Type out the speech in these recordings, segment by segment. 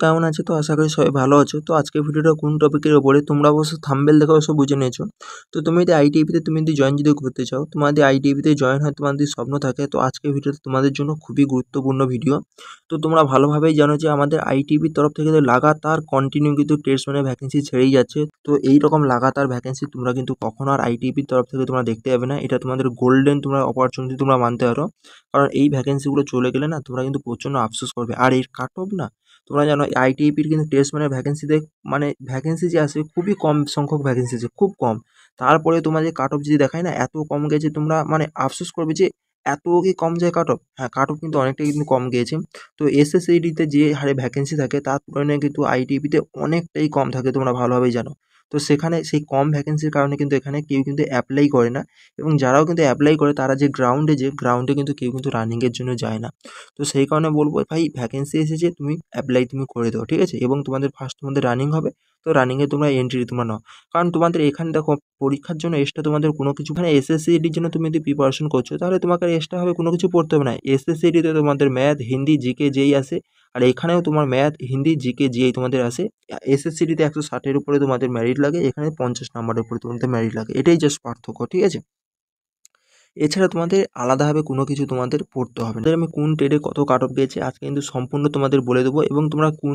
কেমন আছো? তো আশা করি সবাই ভালো আছো। তো আজকের ভিডিওটা কোন টপিকের উপরে তোমরা অবশ্য থাম্বনেল দেখে অবশ্য বুঝে নিয়েছো। তো তুমি যদি আইটিভিতে জয়েন যদি করতে চাও, তোমাদের আইটিভিতে জয়েন হয় তোমাদের স্বপ্ন থাকে, তো আজকের ভিডিওটা তোমাদের জন্য খুবই গুরুত্বপূর্ণ ভিডিও। তো তোমরা ভালোভাবেই জানো যে আমাদের আইটিভির তরফ থেকে তো লাগাতার কন্টিনিউ কিন্তু টেস্ট মানে ভ্যাকেন্সি ছেড়েই যাচ্ছে। তো এই রকম লাগাতার ভ্যাকেন্সি তোমরা কিন্তু কখনো আর আইটিভির তরফ থেকে তোমরা দেখতে পাবে না। এটা তোমাদের গোল্ডেন তোমরা অপরচুনিটি তোমরা মানতে পারো। কারণ এই ভ্যাকেন্সিগুলো চলে গেলে না তোমরা কিন্তু প্রচণ্ড আফসোস করবে। আর এর কাট অফ না, তোমরা জানো আইটিআইপির কিন্তু টেস্ট মানে ভ্যাকেন্সিতে মানে ভ্যাকেন্সি যে আসে খুবই কম সংখ্যক ভ্যাকেন্সি আছে, খুব কম। তারপরে তোমার যে কাট অফ যদি দেখায় না এত কম গেছে, তোমরা মানে আফসোস করবে যে এত কি কম যায় কাট অফ। হ্যাঁ, কাট অফ কিন্তু অনেকটাই কিন্তু কম গিয়েছে। তো এসএসসিডিতে যে হারে ভ্যাকেন্সি থাকে তার তুলনায় কিন্তু আইটিআইপিতে অনেকটাই কম থাকে, তোমরা ভালোভাবেই জানো। তো সেখানে সেই কম ভ্যাকেন্সির কারণে কিন্তু এখানে কেউ কিন্তু অ্যাপ্লাই করে না, এবং যারাও কিন্তু অ্যাপ্লাই করে তারা যে গ্রাউন্ডে কিন্তু কেউ কিন্তু রানিংয়ের জন্য যায় না। তো সেই কারণে বলবো ভাই, ভ্যাকেন্সি এসেছে তুমি অ্যাপ্লাই তুমি করে দাও, ঠিক আছে? এবং তোমাদের ফার্স্ট তোমাদের রানিং হবে, তো রানিংয়ে তোমরা এন্ট্রি তোমরা নাও। কারণ তোমাদের এখানে দেখো পরীক্ষার জন্য এক্সট্রা তোমাদের কোনো কিছু, মানে এসএসসিডির জন্য তুমি যদি প্রিপারেশন করছো তাহলে তোমাকে এক্সট্রা হবে কোনো কিছু পড়তে হবে না। এসএসসিডিতে তোমাদের ম্যাথ, হিন্দি, জিকে যেই আসে, আর এখানেও তোমার ম্যাথ, হিন্দি, জিকে যেই তোমাদের আসে। এসএসসিডিতে 160-এর উপরে তোমাদের মেরিট লাগে, এখানে 50 নাম্বারের উপরে তোমাদের মেরিট লাগে, এটাই জাস্ট পার্থক্য, ঠিক আছে? এছাড়া তোমাদের আলাদাভাবে কোনো কিছু তোমাদের পড়তে হবে না। আমি কোন ট্রেডে কত কাট অফ পেয়েছি আজকে কিন্তু সম্পূর্ণ তোমাদের বলে দেবো, এবং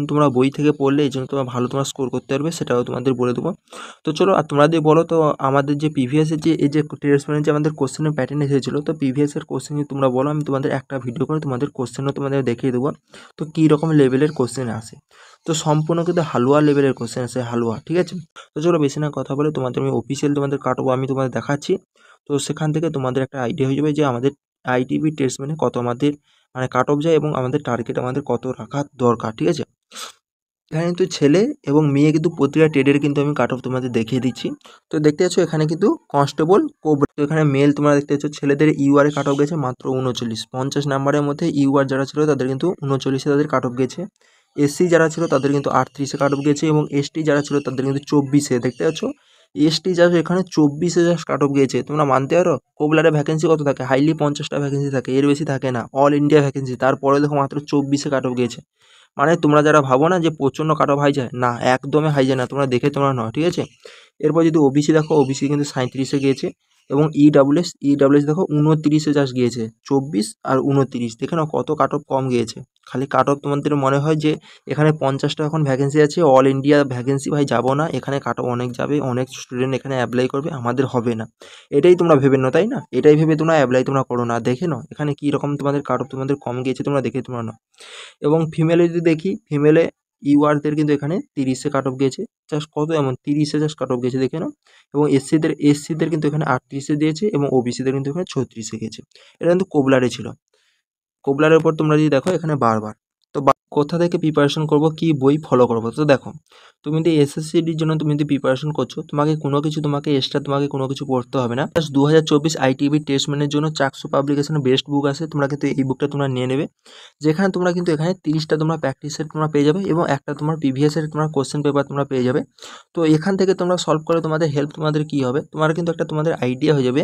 তোমরা বই থেকে পড়লে এই জন্য তোমরা ভালো তোমরা স্কোর করতে পারবে সেটাও তোমাদের বলে দেবো। তো চলো, আর তোমরা দিয়ে বলো তো আমাদের যে প্রিভিয়াসের যে এই যে টেস্ট যে আমাদের কোশ্চেনের প্যাটার্ন এসেছিলো, তো প্রিভিয়াসের কোশ্চেন যদি তোমরা বলো আমি তোমাদের একটা ভিডিও করে তোমাদের কোশ্চেনও তোমাদের দেখিয়ে দেবো তো কী রকম লেভেলের কোশ্চেন আসে। তো সম্পূর্ণ কিন্তু হালুয়া লেভেলের কোশ্চেন আসে, হালুয়া, ঠিক আছে? তো চলো বেশি না কথা বলে তোমাদের আমি অফিসিয়াল তোমাদের কাট অফ আমি তোমাদের দেখাচ্ছি। তো সেখান থেকে তোমাদের একটা আইডিয়া হয়ে যাবে যে আমাদের আইটিভি টেস্ট মানে কত আমাদের মানে কাট অফ যায়, এবং আমাদের টার্গেট আমাদের কত রাখা দরকার, ঠিক আছে? এখানে কিন্তু ছেলে এবং মেয়ে কিন্তু প্রতিটা ট্রেডের কিন্তু আমি কাট অফ তোমাদের দেখিয়ে দিচ্ছি। তো দেখতে পাচ্ছ এখানে কিন্তু কনস্টেবল, কোবরা। তো এখানে মেল তোমরা দেখতে পাচ্ছ, ছেলেদের ইউআর এ কাট অফ গেছে মাত্র 39, 50 নাম্বারের মধ্যে ইউআর যারা ছিল তাদের কিন্তু 39-এ তাদের কাট অফ গেছে। এসসি যারা ছিল তাদের কিন্তু 38-এ কাট অফ গেছে, এবং এসটি যারা ছিল তাদের কিন্তু 24-এ, দেখতে পাচ্ছ? এসটি যারা এখানে 24-এ জাস্ট কাট অফ গিয়েছে, তোমরা মানতে পারো? কোবলারে ভ্যাকেন্সি কত থাকে? হাইলি 50টা ভ্যাকেন্সি থাকে, এর বেশি থাকে না, অল ইন্ডিয়া ভ্যাকেন্সি। তারপরে দেখো মাত্র 24-এ কাট অফ গিয়েছে। মানে তোমরা যারা ভাবো না যে প্রচণ্ড কাট অফ হাই যায়, না, একদমই হাই যায় না, তোমরা দেখে তোমরা নাও, ঠিক আছে? এরপর যদি ওবিসি দেখো, ওবিসি কিন্তু 37-এ গিয়েছে, এবং ইডাব্লিউএস দেখো 29-এ জাস্ট গিয়েছে, 24 আর 29, দেখে নাও কত কাট অফ কম গিয়েছে। খালি কাট অফ তোমাদের মনে হয় যে এখানে 50টা এখন ভ্যাকেন্সি আছে, অল ইন্ডিয়া ভ্যাকেন্সি, ভাই যাবো না, এখানে কাট অফ অনেক যাবে, অনেক স্টুডেন্ট এখানে অ্যাপ্লাই করবে, আমাদের হবে না, এটাই তোমরা ভেবে নাও, তাই না? এটাই ভেবে তোমরা অ্যাপ্লাই তোমরা করো না, দেখে নাও এখানে কী রকম তোমাদের কাট অফ তোমাদের কম গিয়েছে, তোমরা দেখে তোমরা নাও। এবং ফিমেলে যদি দেখি, ফিমেলে ইউআরদের কিন্তু এখানে 30-এ কাট অফ গিয়েছে, জাস্ট কত এমন 30-এ জাস্ট কাট অফ গিয়েছে, দেখে নাও। এবং এসসিদের কিন্তু এখানে 38-এ দিয়েছে, এবং ওবিসিদের কিন্তু এখানে 36-এ গিয়েছে। এটা কিন্তু কোবলারে ছিল। কোবলারের উপর তোমরা যদি দেখো এখানে বারবার, তো কোথা থেকে প্রিপারেশন করব, কি বই ফলো করবো, তো দেখো তুমি যদি এসএসসিডির জন্য তুমি যদি প্রিপারেশন করছো, তোমাকে কোনো কিছু তোমাকে এক্সট্রা তোমাকে কোনো কিছু পড়তে হবে না। জাস্ট 2024 আইটিবি টেস্টম্যানের জন্য চাকসু পাবলিকেশনের বেস্ট বুক আছে, তোমরা কিন্তু এই বুকটা তোমরা নিয়ে নেবে। যেখানে তোমরা কিন্তু এখানে 30টা তোমরা প্র্যাকটিস সেট তোমরা পেয়ে যাবে, এবং একটা তোমার প্রিভিয়াসের তোমার কোশ্চেন পেপার তোমরা পেয়ে যাবে। তো এখান থেকে তোমরা সলভ করে তোমাদের হেল্প তোমাদের কী হবে, তোমার কিন্তু একটা তোমাদের আইডিয়া হয়ে যাবে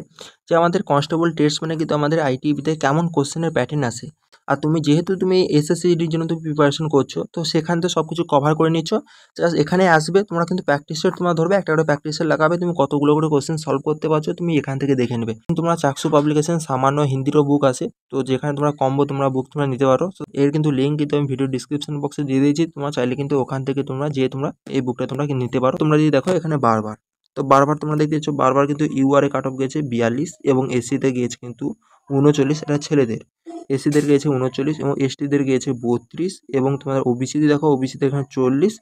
যে আমাদের কনস্টেবল টেস্ট মানে কিন্তু আমাদের আইটিবিতে কেমন কোশ্চেনের প্যাটার্ন আসে। আর তুমি যেহেতু তুমি এসএসসিডির জন্য তুমি প্রিপারেশন করছো, তো সেখান থেকে সব কিছু কভার করে নিচ্ছ। জাস্ট এখানে আসবে, তোমরা কিন্তু প্র্যাকটিস সেট তোমরা ধরবে, একটা করে প্র্যাকটিস সেট লাগাবে, তুমি কতগুলো করে কোশ্চেন সলভ করতে পারছো তুমি এখান থেকে দেখে নেবে। তোমরা চাকসু পাবলিকেশন সামান্য হিন্দিরও বুক আছে, তো যেখানে তোমরা কম্বো তোমরা বুক তোমরা নিতে পারো। তো এর কিন্তু লিঙ্ক কিন্তু আমি ভিডিও ডিসক্রিপশন বক্সে দিয়ে দিয়েছি, তোমরা চাইলে কিন্তু ওখান থেকে তোমরা তোমরা এই বুকটা তোমরা নিতে পারো। তোমরা যদি দেখো এখানে বারবার, তো বারবার তোমরা দেখতে পাচ্ছ বারবার কিন্তু ইউআরএ কাট অফ গেছে 42, এবং এসিতে গিয়েছে কিন্তু 39, এটা ছেলেদের। এসসিদের গিয়েছে 39, এবং এসটিদের গিয়েছে 32, এবং তোমার ওবিসিতে দেখো, ওবিসিতে এখানে 40,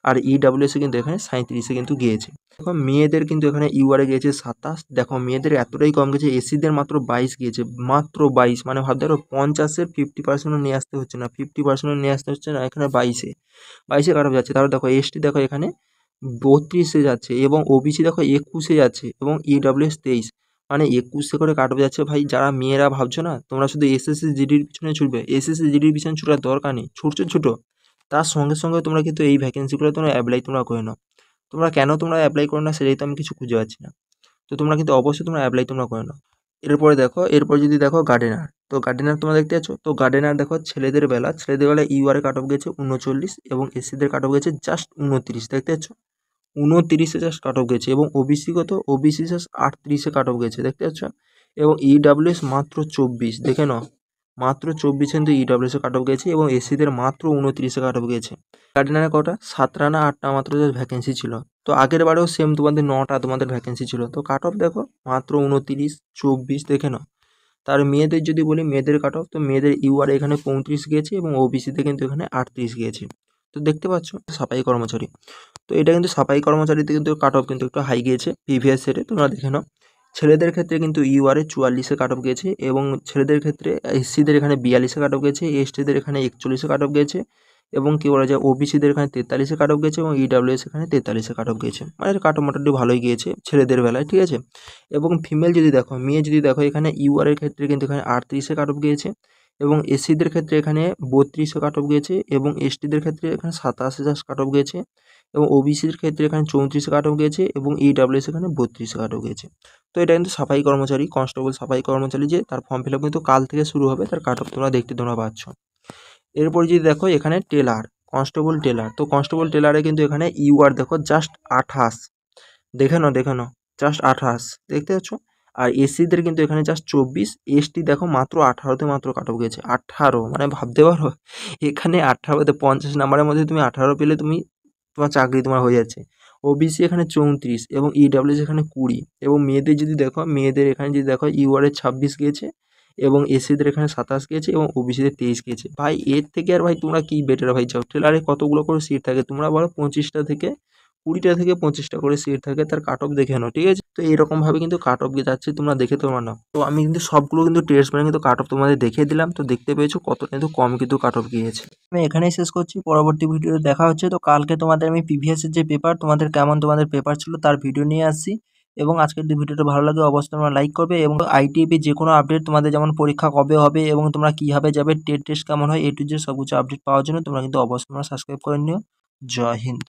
আর ইডাব্লিউএসে কিন্তু এখানে 37-এ কিন্তু গিয়েছে। দেখো মেয়েদের কিন্তু এখানে ইউআরএ গিয়েছে 27, দেখো মেয়েদের এতটাই কম গেছে, এসসিদের মাত্র 22 গিয়েছে, মাত্র 22, মানে ভাবতে পারো 50-এর 50%ও নিয়ে আসতে হচ্ছে না, 50%ও নিয়ে আসতে হচ্ছে না, এখানে 22-এ কাট অফ যাচ্ছে। তারপর দেখো এসটি দেখো এখানে 32-এ যাচ্ছে, এবং ওবিসি দেখো 21-এ যাচ্ছে, এবং ইডাব্লিউএস 23, মানে 21-এ করে কাট অফ যাচ্ছে। ভাই যারা মেয়েরা ভাবছো না তোমরা শুধু এসএসসি জিডির পিছনে ছুটবে, এসএসসি জিডির পিছনে ছুটার দরকার নেই, ছুটো, তার সঙ্গে সঙ্গে তোমরা কিন্তু এই ভ্যাকেন্সিগুলো তোমরা অ্যাপ্লাই তোমরা করে নাও। তোমরা কেন তোমরা অ্যাপ্লাই করো না সেটাই তো আমি কিছু খুঁজে পাচ্ছি না। তো তোমরা কিন্তু অবশ্যই তোমরা অ্যাপ্লাই তোমরা করে নাও। এরপরে দেখো, এরপর যদি দেখো গার্ডেনার, তো তো গার্ডেনার তোমরা দেখতে পাচ্ছ। তো গার্ডেনার দেখো ছেলেদের বেলা ইউআর কাট অফ গেছে 39 এবং এসসিদের কাট অফ গেছে জাস্ট 29, দেখতে পাচ্ছ 29-এ জাস্ট কাট অফ গেছে। এবং ওবিসি কত, ওবিসি জাস্ট 38-এ কাট অফ গেছে, দেখতে পাচ্ছ। এবং ইডাব্লিউএস মাত্র 24, দেখে নাও মাত্র 24 কিন্তু ইডাব্লিউএসে কাট অফ গেছে এবং এসসিদের মাত্র 29-এ কাট অফ গেছে। গার্ডেনারে কটা 7টা না 8টা মাত্র জাস্ট ভ্যাকেন্সি ছিল। তো আগের বারেও সেম তোমাদের 9টা তোমাদের ভ্যাকেন্সি ছিল। তো কাট অফ দেখো মাত্র 29, 24, দেখে নাও। তার মেয়েদের যদি বলি মেয়েদের কাট অফ, তো মেয়েদের ইউআর এখানে 35 গিয়েছে এবং ওবিসিতে কিন্তু এখানে 38 গিয়েছে। তো দেখতে পাচ্ছ সাফাই কর্মচারী, তো এটা কিন্তু সাফাই কর্মচারীতে কিন্তু কাট অফ কিন্তু একটু হাই গিয়েছে প্রিভিয়াস ইয়ারে, তোমরা দেখে নাও। ছেলেদের ক্ষেত্রে কিন্তু ইউআরে 44-এ কাট অফ গিয়েছে এবং ছেলেদের ক্ষেত্রে এসসিদের এখানে 42-এ কাট অফ গেছে, এসটিদের এখানে 41-এ কাট অফ গেছে এবং কী বলা যায় ওবিসিদের এখানে 43-এ কাট অফ গেছে এবং ইডাব্লিউএস এখানে 43-এ কাট অফ গেছে। মানে কাট অফ মোটামুটি ভালোই গিয়েছে ছেলেদের বেলায়, ঠিক আছে। এবং ফিমেল যদি দেখো, মেয়ে যদি দেখো, এখানে ইউআরের ক্ষেত্রে কিন্তু এখানে 38-এ কাট অফ গিয়েছে এবং এসসিদের ক্ষেত্রে এখানে 32-এ কাট অফ গিয়েছে এবং এসটিদের ক্ষেত্রে এখানে 27-এ জাস্ট কাট অফ গিয়েছে এবং ওবিসির ক্ষেত্রে এখানে 34-এ কাট অফ গিয়েছে এবং ইডাব্লিউএস এখানে 32-এ কাট অফ গিয়েছে। তো এটা কিন্তু সাফাই কর্মচারী, কনস্টেবল সাফাই কর্মচারী যে তার ফর্ম ফিল আপ কিন্তু কাল থেকে শুরু হবে, তার কাট অফ তোমরা পাচ্ছ। এরপর যদি দেখো এখানে টেলার, কনস্টেবল টেলার, তো কনস্টেবল টেলারে কিন্তু এখানে ইউআর দেখো জাস্ট 28, দেখে নাও জাস্ট 28, দেখতে পাচ্ছ। আর এসসিদের কিন্তু এখানে জাস্ট 24, এসটি দেখো মাত্র 18-তে মাত্র কাট অফ গেছে, 18, মানে ভাবতে পারো এখানে 18তে 50 নাম্বারের মধ্যে তুমি 18 পেলে তুমি তোমার চাকরি তোমার হয়ে যাচ্ছে। ওবিসি এখানে 34 এবং ইডাব্লিউএস এখানে 20 এবং মেয়েদের যদি দেখো, মেয়েদের এখানে যদি দেখো ইউআরে 26 গিয়েছে এবং এসসিদের এখানে 27 গিয়েছে এবং ওবিসিতে 23 গিয়েছে। ভাই এর থেকে আর ভাই তোমরা কি বেটার ভাই চাও? টেলারে কতগুলো করে সিট থাকে তোমরা বলো? 25টা থেকে 20টা থেকে 25টা করে সিট থাকে, তার কাট অফ দেখে নাও, ঠিক আছে। তো এরকমভাবে কিন্তু কাট অফ যাচ্ছে, তোমরা দেখে তোমরা নাও। তো আমি কিন্তু সবগুলো কিন্তু টেস্ট মানে কিন্তু কাট অফ তোমাদের দেখিয়ে দিলাম, তো দেখতে পেয়েছো কত কিন্তু কম কিন্তু কাট অফ গিয়েছে। আমি এখানেই শেষ করছি, পরবর্তী ভিডিওতে দেখা হচ্ছে। তো কালকে তোমাদের আমি প্রিভিয়াসের যে পেপার তোমাদের পেপার ছিল তার ভিডিও নিয়ে আসছি। এবং আজকের যদি ভিডিওটা ভালো লাগে অবশ্যই তোমরা লাইক করবে এবং আইটিএপি যে কোনো আপডেট তোমাদের যেমন পরীক্ষা কবে হবে এবং তোমরা কীভাবে যাবে, টেস্ট কেমন হয়, A to Z সব কিছু আপডেট পাওয়ার জন্য তোমরা কিন্তু অবশ্যই তোমরা সাবস্ক্রাইব করে নিও। জয় হিন্দ।